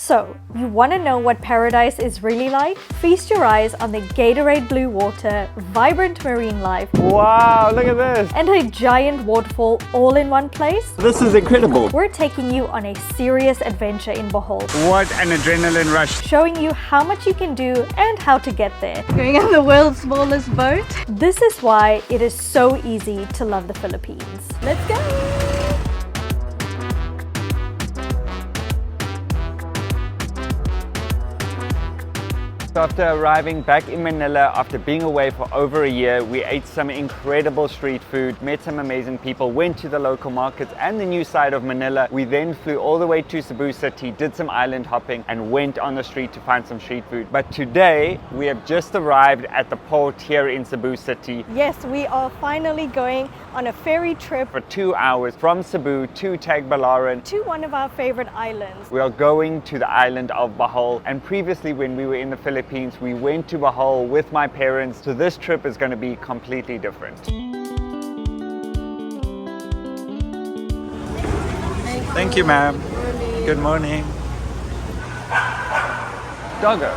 So, you want to know what paradise is really like? Feast your eyes on the Gatorade blue water, vibrant marine life, Wow, look at this! and a giant waterfall all in one place. This is incredible! We're taking you on a serious adventure in Bohol, What an adrenaline rush! showing you how much you can do and how to get there. Going on the world's smallest boat. This is why it is so easy to love the Philippines. Let's go! After arriving back in Manila after being away for over a year, we ate some incredible street food, met some amazing people, went to the local markets and the new side of Manila. We then flew all the way to Cebu city, did some island hopping and went on the street to find some street food. But today we have just arrived at the port here in Cebu city Yes, we are finally going on a ferry trip for 2 hours from Cebu to Tagbilaran. to one of our favorite islands. We are going to the island of Bohol, and previously when we were in the Philippines we went to Bohol with my parents, so this trip is going to be completely different. Thank you, ma'am. Good morning. Doggo.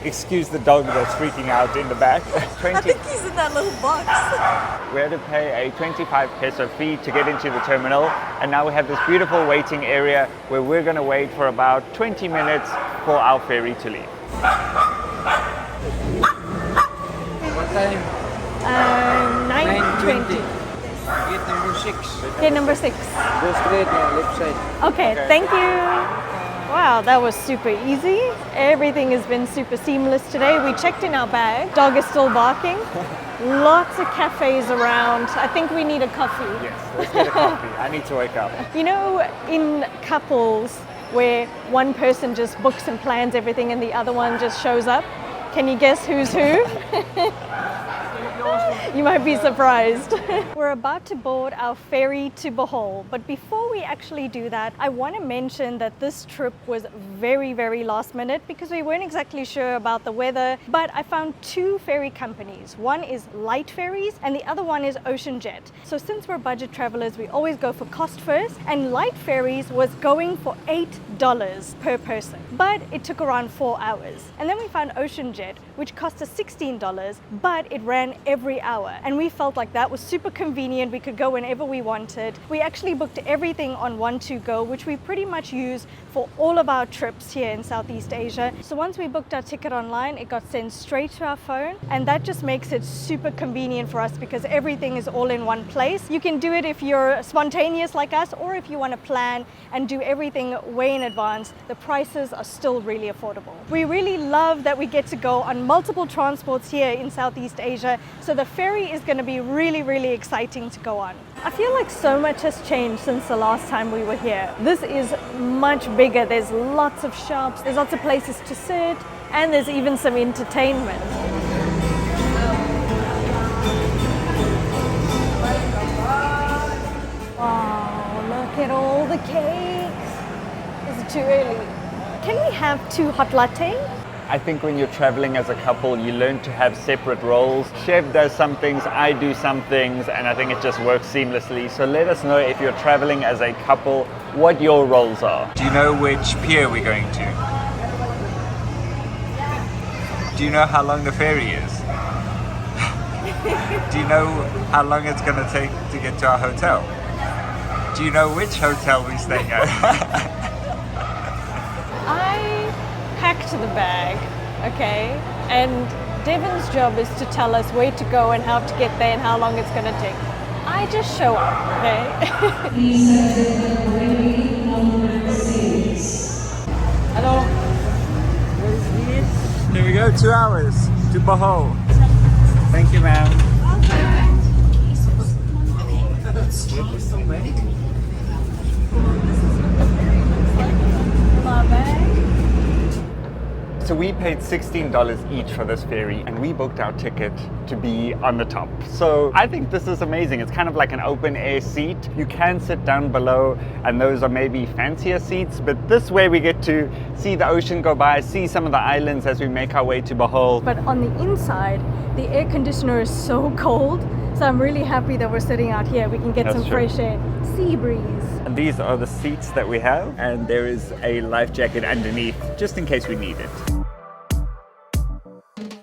Excuse the dog that's freaking out in the back. I think he's in that little box. We had to pay a 25 peso fee to get into the terminal, and now we have this beautiful waiting area where we're going to wait for about 20 minutes for our ferry to leave. What time? 9:20. Gate number 6. Gate number 6. Go straight now, left side. Okay, thank you. Wow, that was super easy. Everything has been super seamless today. We checked in our bag. Dog is still barking. Lots of cafes around. I think we need a coffee. Yes, let's get a coffee. I need to wake up. You know, in couples where one person just books and plans everything and the other one just shows up, can you guess who's who? You might be surprised. We're about to board our ferry to Bohol, but before we actually do that, I want to mention that this trip was very, very last minute because we weren't exactly sure about the weather, but I found two ferry companies. One is Light Ferries and the other one is Ocean Jet. So since we're budget travelers, we always go for cost first, and Light Ferries was going for $8 per person, but it took around 4 hours. And then we found Ocean Jet, which cost us $16, but it ran every hour, and we felt like that was super convenient. We could go whenever we wanted. We actually booked everything on One2Go, which we pretty much use for all of our trips here in Southeast Asia. So once we booked our ticket online, it got sent straight to our phone, and that just makes it super convenient for us because everything is all in one place. You can do it if you're spontaneous like us, or if you want to plan and do everything way in advance. The prices are still really affordable. We really love that we get to go on multiple transports here in Southeast Asia, so the ferry is going to be really, really exciting to go on. I feel like so much has changed since the last time we were here. This is much bigger. There's lots of shops, there's lots of places to sit, and there's even some entertainment. Wow, look at all the cakes. Is it too early? Can we have 2 hot latte? I think when you're traveling as a couple, you learn to have separate roles. Chef does some things, I do some things, and I think it just works seamlessly. So let us know if you're traveling as a couple, what your roles are. Do you know which pier we're going to? Do you know how long the ferry is? Do you know how long it's going to take to get to our hotel? Do you know which hotel we're staying at? I packed the bag, okay? And Devon's job is to tell us where to go and how to get there and how long it's going to take. I just show up, okay? Hello. Here we go, 2 hours to Bohol. Thank you, ma'am. My bag. So we paid $16 each for this ferry, and we booked our ticket to be on the top. So I think this is amazing. It's kind of like an open air seat. You can sit down below, and those are maybe fancier seats, but this way we get to see the ocean go by, see some of the islands as we make our way to Bohol. But on the inside, the air conditioner is so cold, So I'm really happy that we're sitting out here. We can get That's some true. fresh air, sea breeze. And these are the seats that we have, and there is a life jacket underneath just in case we need it.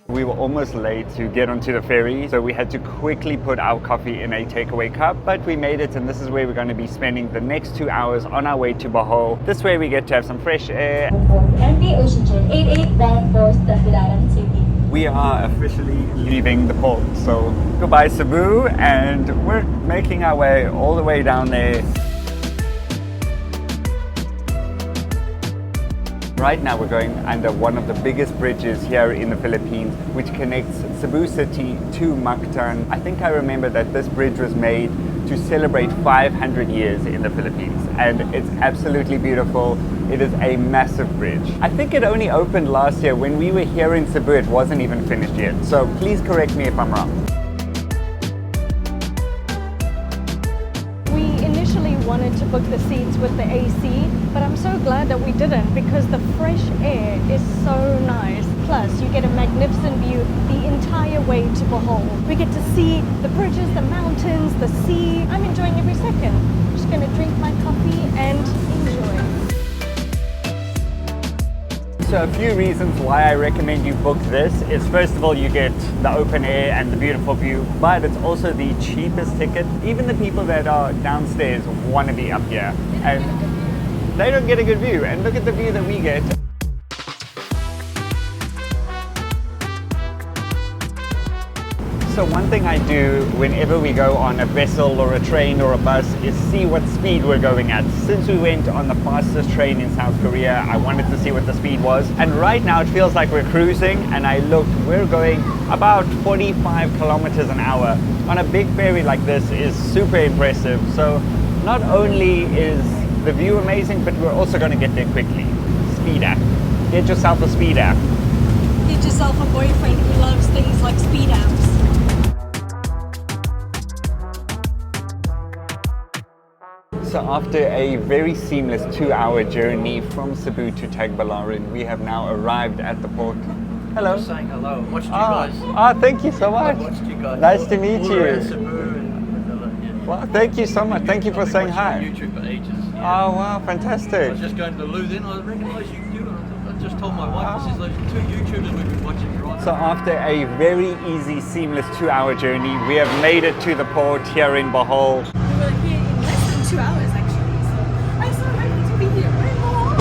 We were almost late to get onto the ferry, so we had to quickly put our coffee in a takeaway cup, but we made it, and this is where we're going to be spending the next 2 hours on our way to Bohol. This way we get to have some fresh air. MV Ocean Jet 88 bound for Tagbilaran City. We are officially leaving the port, so goodbye Cebu, and we're making our way all the way down there. Right now we're going under one of the biggest bridges here in the Philippines, which connects Cebu City to Mactan. I think I remember that this bridge was made to celebrate 500 years in the Philippines, and it's absolutely beautiful. It is a massive bridge. I think it only opened last year. When we were here in Cebu, it wasn't even finished yet, so please correct me if I'm wrong. Wanted to book the seats with the AC, but I'm so glad that we didn't because the fresh air is so nice. Plus, you get a magnificent view the entire way to Bohol. We get to see the bridges, the mountains, the sea. I'm enjoying every second. I'm just going to drink my coffee and enjoy. So a few reasons why I recommend you book this is, first of all, you get the open air and the beautiful view, but it's also the cheapest ticket. Even the people that are downstairs want to be up here, and they don't get a good view. And look at the view that we get. So one thing I do whenever we go on a vessel or a train or a bus is see what speed we're going at. Since we went on the fastest train in South Korea, I wanted to see what the speed was. And right now it feels like we're cruising, and I looked, we're going about 45 kilometers an hour. On a big ferry like this is super impressive. So not only is the view amazing, but we're also going to get there quickly. Speed app. Get yourself a speed app. Get yourself a boyfriend who loves things like speed apps. So after a very seamless 2-hour journey from Cebu to Tagbilaran, we have now arrived at the port. Hello. Just saying hello. Watched you guys. Thank you so much. I watched you guys. Nice to meet All around you. Cebu and Manila, yeah. Well, thank you so much. Thank you for I've been saying watching hi. on YouTube for ages. Yeah. Oh wow, I fantastic. was just going to loo then, I recognised you. I just told my wife, I said, those 2 YouTubers we've been watching right So after a very easy, seamless 2-hour journey, we have made it to the port here in Bohol. We were here in less than 2 hours actually, so I'm so happy to be here. We're in Bohol.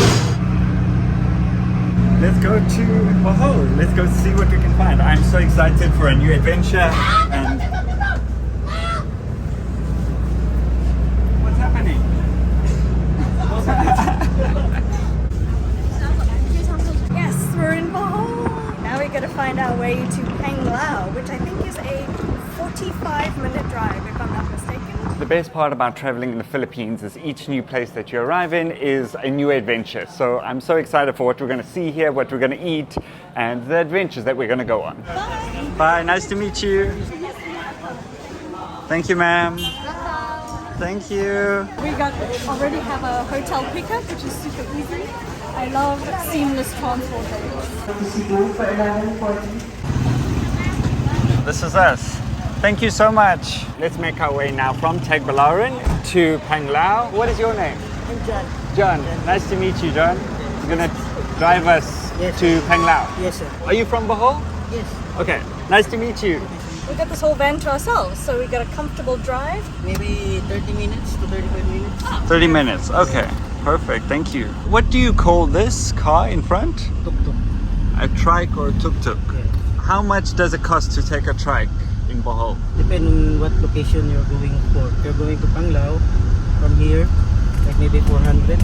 Let's go to Bohol. Let's go see what we can find. I'm so excited for a new adventure. And what's happening? Yes, we're in Bohol. Now we got to find our way to Panglao, which I think is a 45-minute drive, if I'm not mistaken. The best part about traveling in the Philippines is each new place that you arrive in is a new adventure. So I'm so excited for what we're going to see here, what we're going to eat, and the adventures that we're going to go on. Bye. Bye, nice to meet you. Thank you, ma'am. Thank you. We already have a hotel pickup, which is super easy. I love seamless transport. This is us. Thank you so much. Let's make our way now from Tagbilaran to Panglao. What is your name? I'm John. John. Nice to meet you, John. You're going to drive us to Panglao. Yes, sir. Are you from Bohol? Yes. Okay. Nice to meet you. We got this whole van to ourselves, so we got a comfortable drive. Maybe 30 minutes to 35 minutes. 30 minutes. Okay. Perfect. Thank you. What do you call this car in front? Tuk-tuk. A trike or a tuk-tuk? Yeah. How much does it cost to take a trike in Bohol? Depend on what location you're going for. If you're going to Panglao, from here, like maybe 400.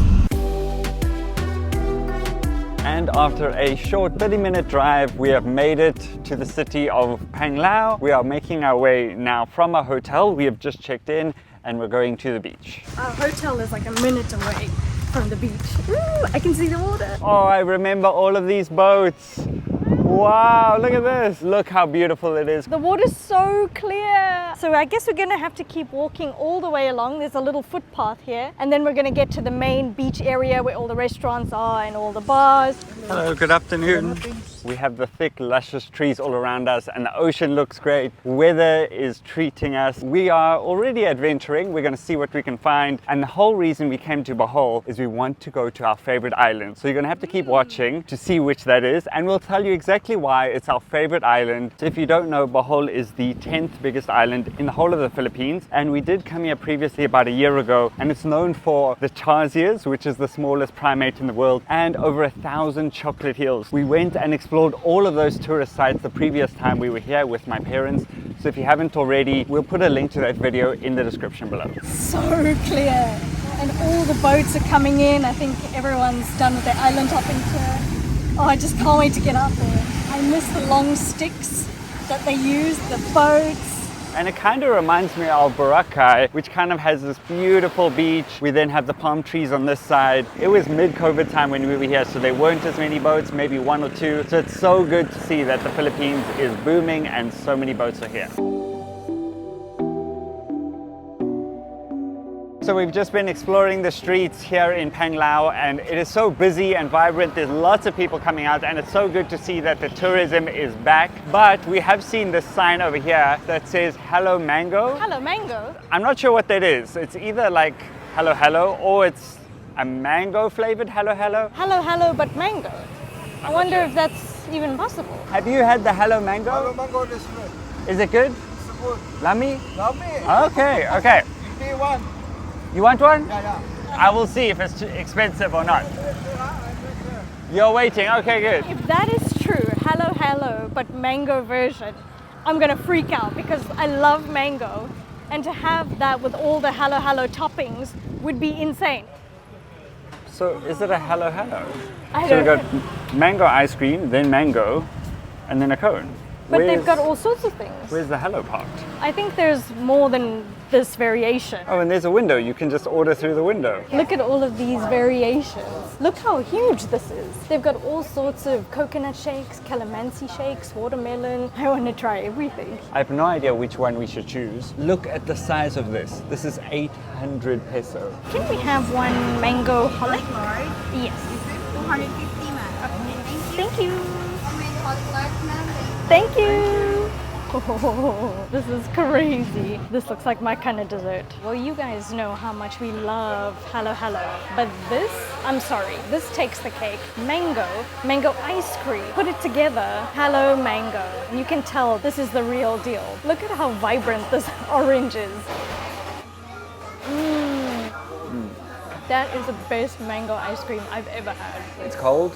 And after a short 30-minute drive, we have made it to the city of Panglao. We are making our way now from a hotel. We have just checked in and we're going to the beach. Our hotel is like a minute away from the beach. Ooh, I can see the water. Oh, I remember all of these boats. Wow, look at this. Look how beautiful it is. The water's so clear. So I guess we're gonna have to keep walking all the way along. There's a little footpath here. And then we're gonna get to the main beach area where all the restaurants are and all the bars. Hello, good afternoon. We have the thick, luscious trees all around us, and the ocean looks great. Weather is treating us. We are already adventuring. We're going to see what we can find. And the whole reason we came to Bohol is we want to go to our favorite island. So you're going to have to keep watching to see which that is, and we'll tell you exactly why it's our favorite island. So if you don't know, Bohol is the 10th biggest island in the whole of the Philippines, and we did come here previously about a year ago, and it's known for the tarsiers, which is the smallest primate in the world, and over 1,000 chocolate hills. We went and explored all of those tourist sites the previous time we were here with my parents. So if you haven't already, we'll put a link to that video in the description below. So clear. And all the boats are coming in. I think everyone's done with their island hopping tour. Oh, I just can't wait to get out there. I miss the long sticks that they use, the boats. And it kind of reminds me of Boracay, which kind of has this beautiful beach. We then have the palm trees on this side. It was mid-COVID time when we were here, so there weren't as many boats, maybe one or two. So it's so good to see that the Philippines is booming and so many boats are here. So we've just been exploring the streets here in Panglao, and it is so busy and vibrant. There's lots of people coming out, and it's so good to see that the tourism is back. But we have seen this sign over here that says Hello Mango. Hello, mango. I'm not sure what that is. It's either like Hello Hello, or it's a mango flavored Hello Hello. Hello, hello, but mango. I wonder if that's even possible. Have you had the Hello Mango? Hello mango is good. Is it good? It's good. Lami? Lovely. Okay, okay. Give me one. You want one? Yeah. I will see if it's too expensive or not. You're waiting, okay, good. If that is true, hello, hello, but mango version, I'm gonna freak out because I love mango. And to have that with all the hello, hello toppings would be insane. So is it a Hello Hello? I So we don't got mango ice cream, then mango, and then a cone. But they've got all sorts of things. Where's the Hello part? I think there's more than this variation. Oh, and there's a window. You can just order through the window. Look at all of these variations. Look how huge this is. They've got all sorts of coconut shakes, calamansi shakes, watermelon. I want to try everything. I have no idea which one we should choose. Look at the size of this. This is 800 peso. Can we have one mango holly? Yes. 250 man. Thank you. Thank Thank you. Oh, this is crazy. This looks like my kind of dessert. Well, you guys know how much we love Hello Hello, but this, I'm sorry, this takes the cake. Mango ice cream. Put it together, Hello Mango. And you can tell this is the real deal. Look at how vibrant this orange is. That is the best mango ice cream I've ever had. It's cold,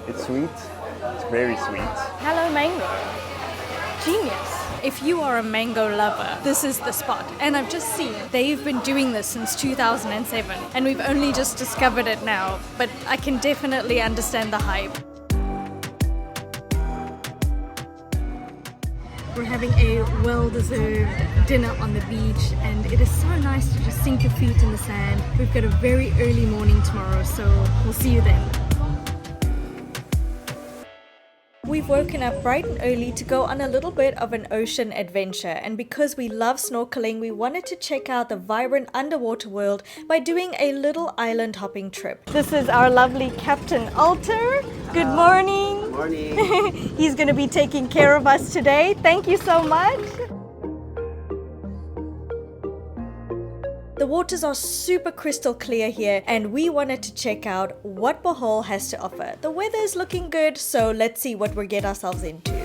it's sweet, it's very sweet. Hello Mango. Genius. If you are a mango lover, this is the spot. And I've just seen they've been doing this since 2007 and we've only just discovered it now, but I can definitely understand the hype. We're having a well-deserved dinner on the beach and it is so nice to just sink your feet in the sand. We've got a very early morning tomorrow, so we'll see you then. We've woken up bright and early to go on a little bit of an ocean adventure, and because we love snorkeling, we wanted to check out the vibrant underwater world by doing a little island hopping trip. This is our lovely Captain Alter. Good morning. Morning. He's going to be taking care of us today. Thank you so much. The waters are super crystal clear here and we wanted to check out what Bohol has to offer. The weather is looking good, so let's see what we get ourselves into.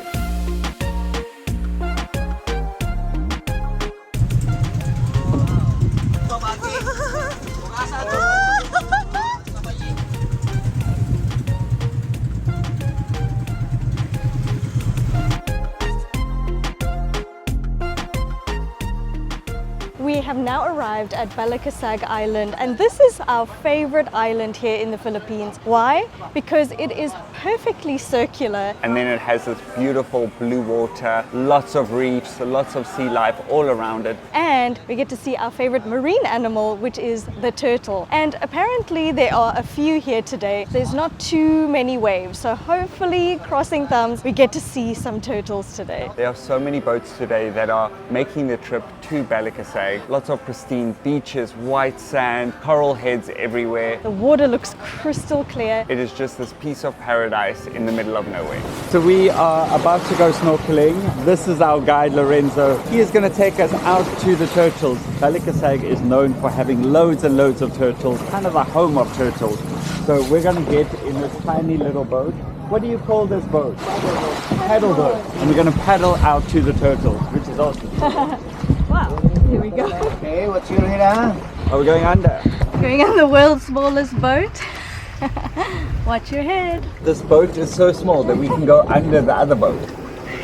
We have now arrived at Balikasag Island, and this is our favorite island here in the Philippines. Why? Because it is perfectly circular. And then it has this beautiful blue water, lots of reefs, lots of sea life all around it. And we get to see our favorite marine animal, which is the turtle. And apparently there are a few here today. There's not too many waves, so hopefully, crossing thumbs, we get to see some turtles today. There are so many boats today that are making the trip to Balikasag. Lots of pristine beaches, white sand, coral heads everywhere. The water looks crystal clear. It is just this piece of paradise in the middle of nowhere. So we are about to go snorkeling. This is our guide Lorenzo. He is going to take us out to the turtles. Balikasag is known for having loads and loads of turtles, kind of a home of turtles. So we're going to get in this tiny little boat. What do you call this boat? Paddle boat. And we're going to paddle out to the turtles, which is awesome. Wow, here we go. Okay, what's your name? Are we going under? Going on the world's smallest boat. Watch your head. This boat is so small that we can go under the other boat.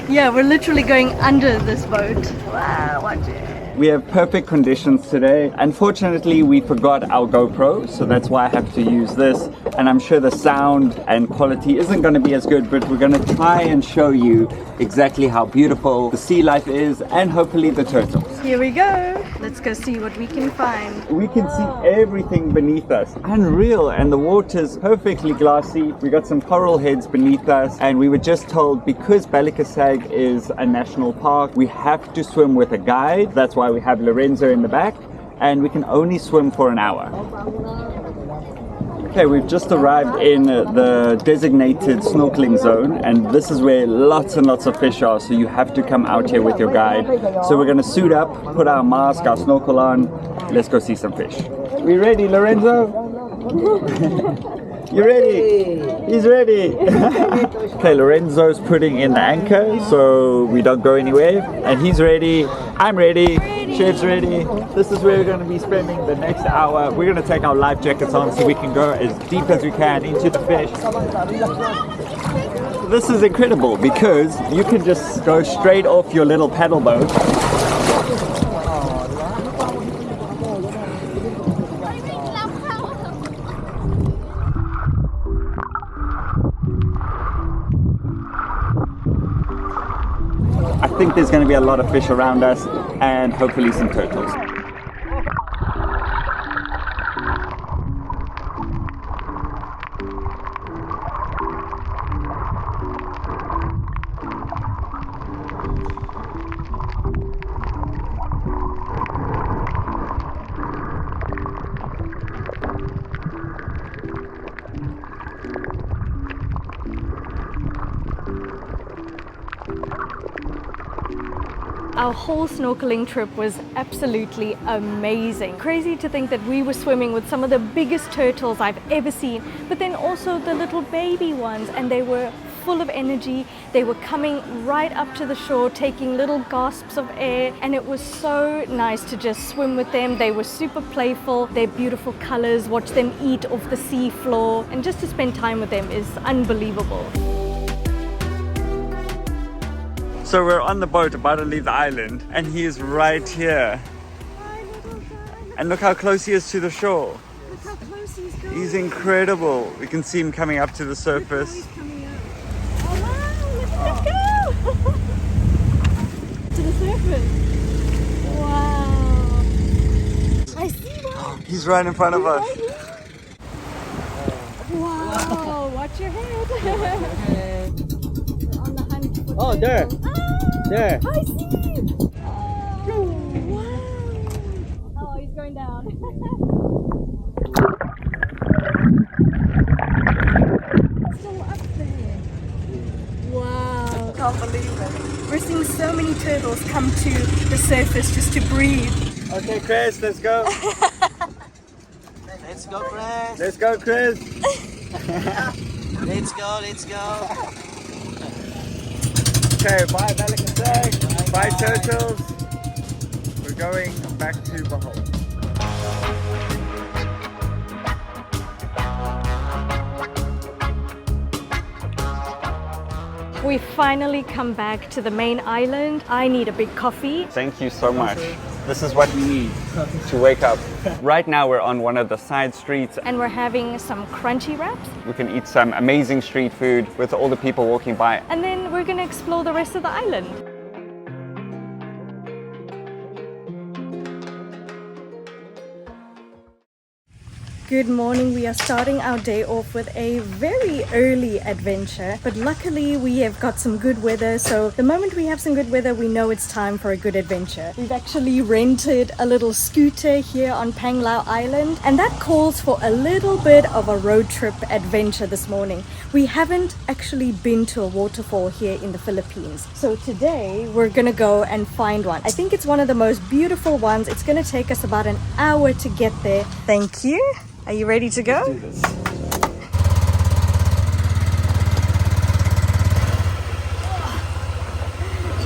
Yeah, we're literally going under this boat. Wow, watch it. We have perfect conditions today. Unfortunately, we forgot our GoPro, so that's why I have to use this. And I'm sure the sound and quality isn't going to be as good, but we're going to try and show you exactly how beautiful the sea life is and hopefully the turtles. Here we go. Let's go see what we can find. We can see everything beneath us. Unreal, and the water's perfectly glassy. We got some coral heads beneath us, and we were just told because Balikasag is a national park, we have to swim with a guide. That's why we have Lorenzo in the back, and we can only swim for an hour. Okay, we've just arrived in the designated snorkeling zone, and this is where lots and lots of fish are, so you have to come out here with your guide. So we're going to suit up, put our mask, our snorkel on. Let's go see some fish. We ready, Lorenzo? You ready? He's ready. Okay, Lorenzo's putting in the anchor so we don't go anywhere, and he's ready. I'm ready. Chef's ready. This is where we're going to be spending the next hour. We're going to take our life jackets on so we can go as deep as we can into the fish. This is incredible because you can just go straight off your little paddle boat. I think there's going to be a lot of fish around us and hopefully some turtles. Our whole snorkeling trip was absolutely amazing. Crazy to think that we were swimming with some of the biggest turtles I've ever seen, but then also the little baby ones, and they were full of energy. They were coming right up to the shore, taking little gasps of air, and it was so nice to just swim with them. They were super playful, their beautiful colors, watch them eat off the sea floor, and just to spend time with them is unbelievable. So we're on the boat about to leave the island, and he is right here. And look how close he is to the shore. Look how close he's going. He's incredible. We can see him coming up to the surface. Oh wow, look at him go! To the surface. Wow. I see one. He's right in front of us. Wow, watch your head. On the hunt for Oh, there. There. I see him. Oh, wow. Oh, he's going down. Still up there. Wow. Can't believe it. We're seeing so many turtles come to the surface just to breathe. Okay, Chris, let's go. Let's go, Chris. Let's go, Chris. Let's go, let's go. Okay, bye Balikasag. Bye turtles. We're going back to Bohol. We finally come back to the main island. I need a big coffee. Thank you so much. This is what we need to wake up. Right now we're on one of the side streets. And we're having some crunchy wraps. We can eat some amazing street food with all the people walking by. And then we're gonna explore the rest of the island. Good morning. We are starting our day off with a very early adventure, but luckily we have got some good weather. So the moment we have some good weather, we know it's time for a good adventure. We've actually rented a little scooter here on Panglao Island, and that calls for a little bit of a road trip adventure this morning. We haven't actually been to a waterfall here in the Philippines. So today we're gonna go and find one. I think it's one of the most beautiful ones. It's gonna take us about an hour to get there. Thank you. Are you ready to go? Let's do this.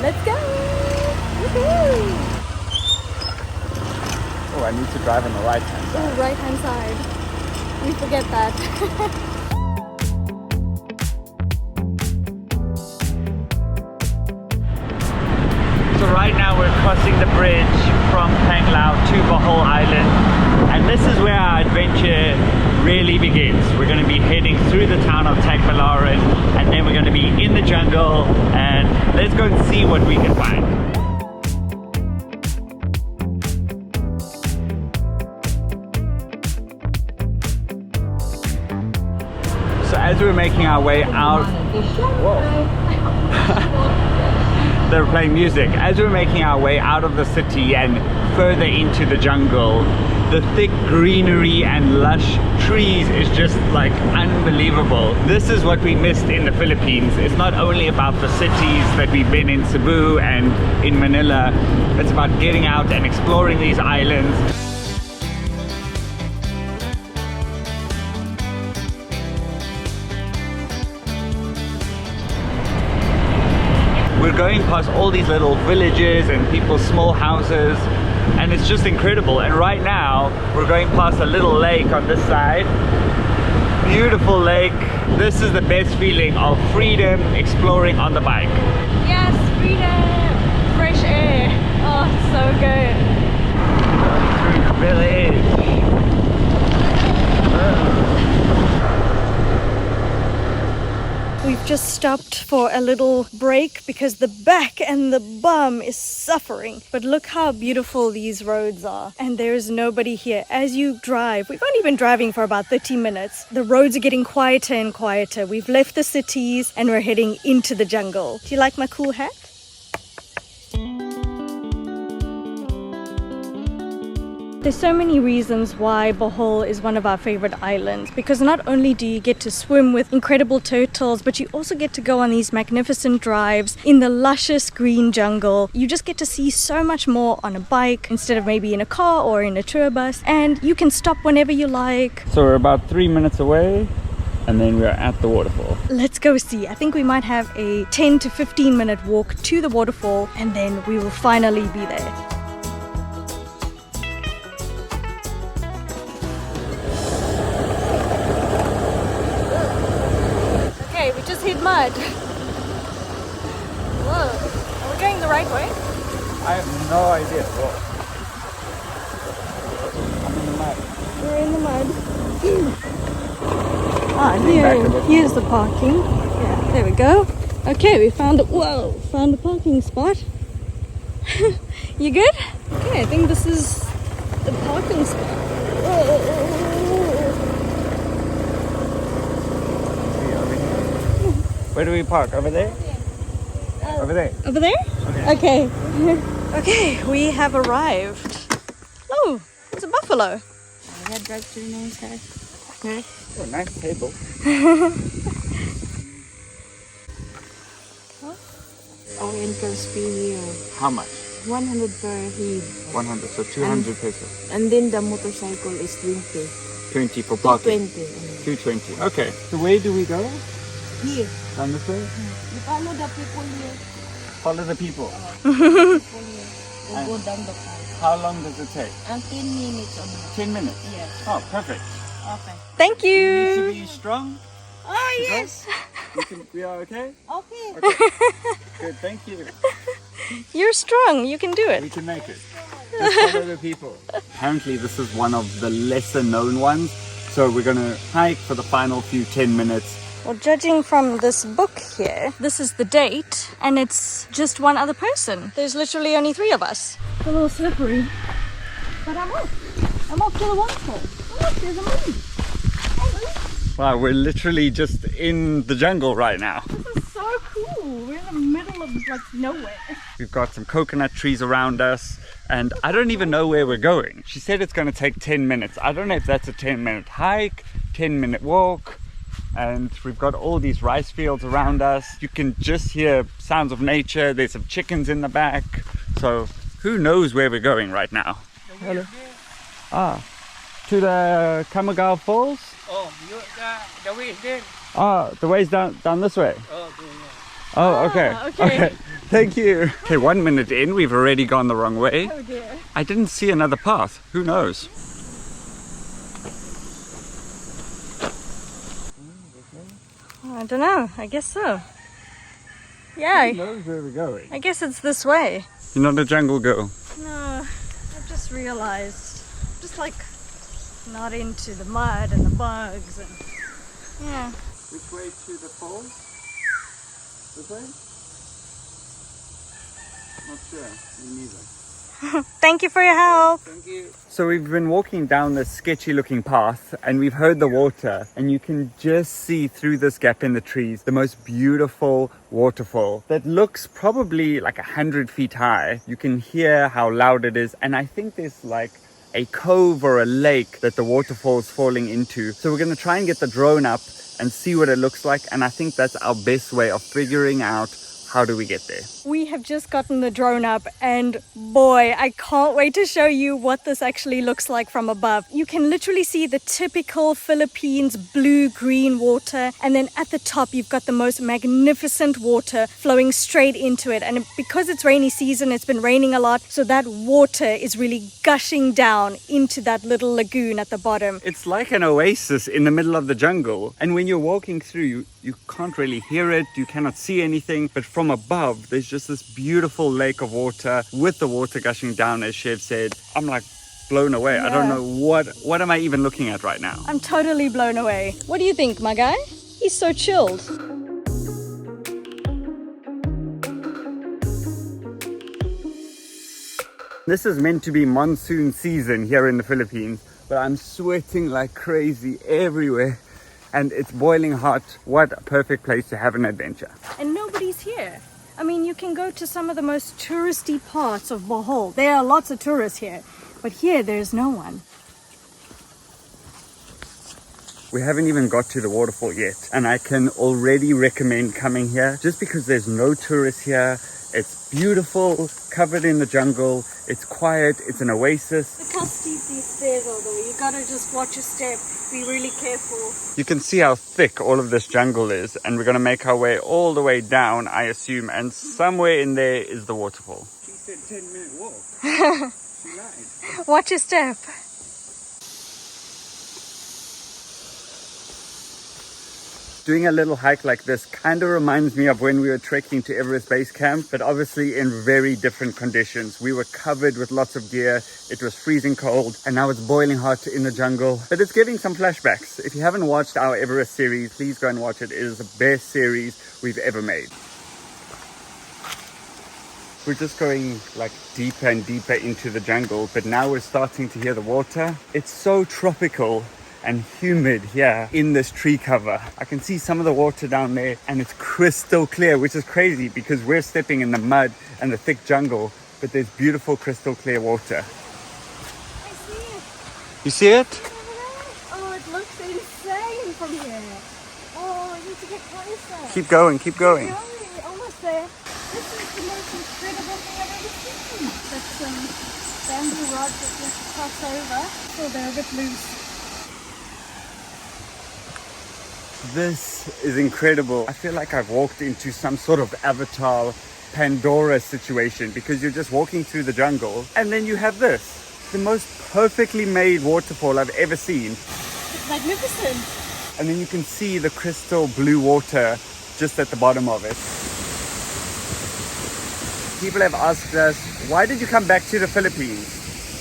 Let's go! Woohoo! Oh, I need to drive on the right hand side. Oh, right hand side. We forget that. So right now we're crossing the bridge from Panglao to Bohol Island, and this is where our adventure really begins. We're going to be heading through the town of Tagbilaran, and then we're going to be in the jungle, and let's go and see what we can find. So as we're making our way out, they're playing music. As we're making our way out of the city and further into the jungle, the thick greenery and lush trees is just like unbelievable. This is what we missed in the Philippines. It's not only about the cities that we've been in Cebu and in Manila, it's about getting out and exploring these islands. We're going past all these little villages and people's small houses, and it's just incredible. And right now we're going past a little lake on this side. Beautiful lake. This is the best feeling of freedom, exploring on the bike. Yes, freedom! Fresh air. Oh, it's so good. Through the village. We've just stopped for a little break because the back and the bum is suffering. But look how beautiful these roads are. And there's nobody here. As you drive, we've only been driving for about 30 minutes. The roads are getting quieter and quieter. We've left the cities and we're heading into the jungle. Do you like my cool hat? There's so many reasons why Bohol is one of our favorite islands, because not only do you get to swim with incredible turtles, but you also get to go on these magnificent drives in the luscious green jungle. You just get to see so much more on a bike instead of maybe in a car or in a tour bus, and you can stop whenever you like. So we're about 3 minutes away, and then we're at the waterfall. Let's go see. I think we might have a 10 to 15 minute walk to the waterfall, and then we will finally be there. We just hit mud. Whoa. Are we going the right way? I have no idea. Whoa. I'm in the mud. We're in the mud. Here's the parking. Yeah, there we go. Okay, we found it. Whoa, found a parking spot. You good? Okay, I think this is the parking spot. Whoa. Where do we park? Over there? Over there. Over there? Okay. Okay, we have arrived. Oh, it's a buffalo. Oh, nice table. Orange crispy meal. How much? 100 per head. 100, so 200 pesos. And then the motorcycle is 20. 20 for parking. 20. 220. Okay. So where do we go? Here. Down this way? You follow the people here. Follow the people. People here. We'll go down the path. How long does it take? And 10 minutes only. 10 minutes? Yes. Oh, perfect. Okay. Thank You need you. to be strong. Oh, yes. We are okay? Okay. Okay. Good, thank you. You're strong. You can do We it. can make it. Just follow the people. Apparently this is one of the lesser known ones. So we're going to hike for the final few 10 minutes. Well, judging from this book here, this is the date, and it's just one other person. There's literally only 3 of us. It's a little slippery, but I'm off to the waterfall. There's a moon. Wow, we're literally just in the jungle right now. This is so cool. We're in the middle of like nowhere. We've got some coconut trees around us, and I don't even know where we're going. She said it's going to take 10 minutes. I don't know if that's a 10-minute hike, 10-minute walk. And we've got all these rice fields around us. You can just hear sounds of nature. There's some chickens in the back. So who knows where we're going right now? Hello. Ah, to the Kamagao Falls? Oh, the way is there. Ah, the way's down this way. Oh, Oh, okay. okay. Thank you. Okay, 1 minute in, we've already gone the wrong way. Oh dear. I didn't see another path. Who knows? I don't know. I guess so. Yeah. Who knows where we're going? I guess it's this way. You're not a jungle girl. No, I've just realized. Just like not into the mud and the bugs and yeah. Which way to the falls? This way? Not sure. Me neither. Thank you for your help. Thank you. So we've been walking down this sketchy looking path and we've heard the water, and you can just see through this gap in the trees the most beautiful waterfall that looks probably like 100 feet high. You can hear how loud it is, and I think there's like a cove or a lake that the waterfall is falling into. So we're going to try and get the drone up and see what it looks like, and I think that's our best way of figuring out how do we get there. We have just gotten the drone up, and boy, I can't wait to show you what this actually looks like from above. You can literally see the typical Philippines blue-green water, and then at the top you've got the most magnificent water flowing straight into it. And because it's rainy season, it's been raining a lot, so that water is really gushing down into that little lagoon at the bottom. It's like an oasis in the middle of the jungle, and when you're walking through, you can't really hear it, you cannot see anything, but from above there's just this beautiful lake of water with the water gushing down, as Chef said. I'm like blown away. Yeah. I don't know what am I even looking at right now. I'm totally blown away. What do you think, my guy? He's so chilled. This is meant to be monsoon season here in the Philippines, but I'm sweating like crazy everywhere. And it's boiling hot. What a perfect place to have an adventure. And nobody's here. I mean, you can go to some of the most touristy parts of Bohol. There are lots of tourists here, but here there's no one. We haven't even got to the waterfall yet, and I can already recommend coming here just because there's no tourists here. It's beautiful, covered in the jungle. It's quiet, it's an oasis. Look how steep these stairs are though. You gotta just watch your step. Be really careful. You can see how thick all of this jungle is, and we're gonna make our way all the way down, I assume, and somewhere in there is the waterfall. She said 10-minute walk. She lied. Watch your step. Doing a little hike like this kind of reminds me of when we were trekking to Everest Base Camp, but obviously in very different conditions. We were covered with lots of gear, it was freezing cold, and now it's boiling hot in the jungle. But it's giving some flashbacks. If you haven't watched our Everest series, please go and watch it. It is the best series we've ever made. We're just going like deeper and deeper into the jungle, but now we're starting to hear the water. It's so tropical and humid here in this tree cover. I can see some of the water down there, and it's crystal clear, which is crazy because we're stepping in the mud and the thick jungle, but there's beautiful crystal clear water. I see it. You see it? Oh, it looks insane from here. Oh, I need to get closer. Keep going, keep going. We're almost there. This is the most incredible thing I've ever seen. That's some bamboo rods that you have to cross over, so they're a bit loose. This is incredible. I feel like I've walked into some sort of Avatar Pandora situation, because you're just walking through the jungle and then you have this, the most perfectly made waterfall I've ever seen. It's magnificent. And then you can see the crystal blue water just at the bottom of it. People have asked us, why did you come back to the Philippines?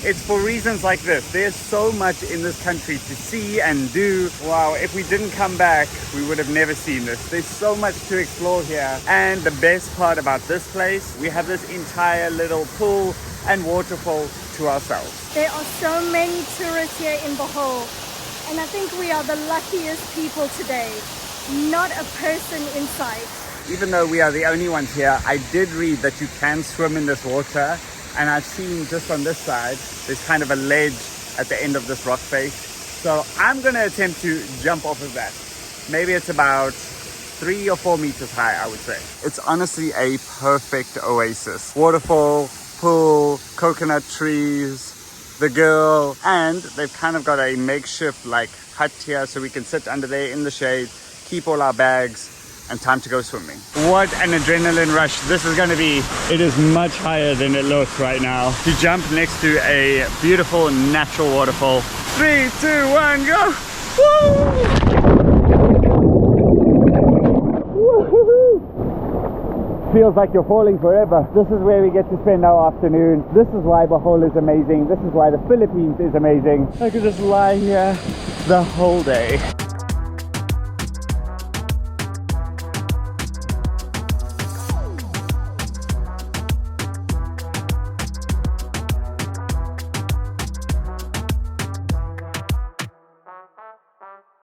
It's for reasons like this. There's so much in this country to see and do. Wow, if we didn't come back, we would have never seen this. There's so much to explore here. And the best part about this place, we have this entire little pool and waterfall to ourselves. There are so many tourists here in Bohol, And I think we are the luckiest people today. Not a person in sight. Even though we are the only ones here, I did read that you can swim in this water. And I've seen just on this side, there's kind of a ledge at the end of this rock face. So I'm going to attempt to jump off of that. Maybe it's about 3 or 4 meters high, I would say. It's honestly a perfect oasis. Waterfall, pool, coconut trees, the girl, and they've kind of got a makeshift like hut here so we can sit under there in the shade, keep all our bags, and time to go swimming. What an adrenaline rush this is going to be. It is much higher than it looks right now. To jump next to a beautiful natural waterfall. 3, 2, 1, go! Woo! Feels like you're falling forever. This is where we get to spend our afternoon. This is why Bohol is amazing. This is why the Philippines is amazing. I could just lie here the whole day.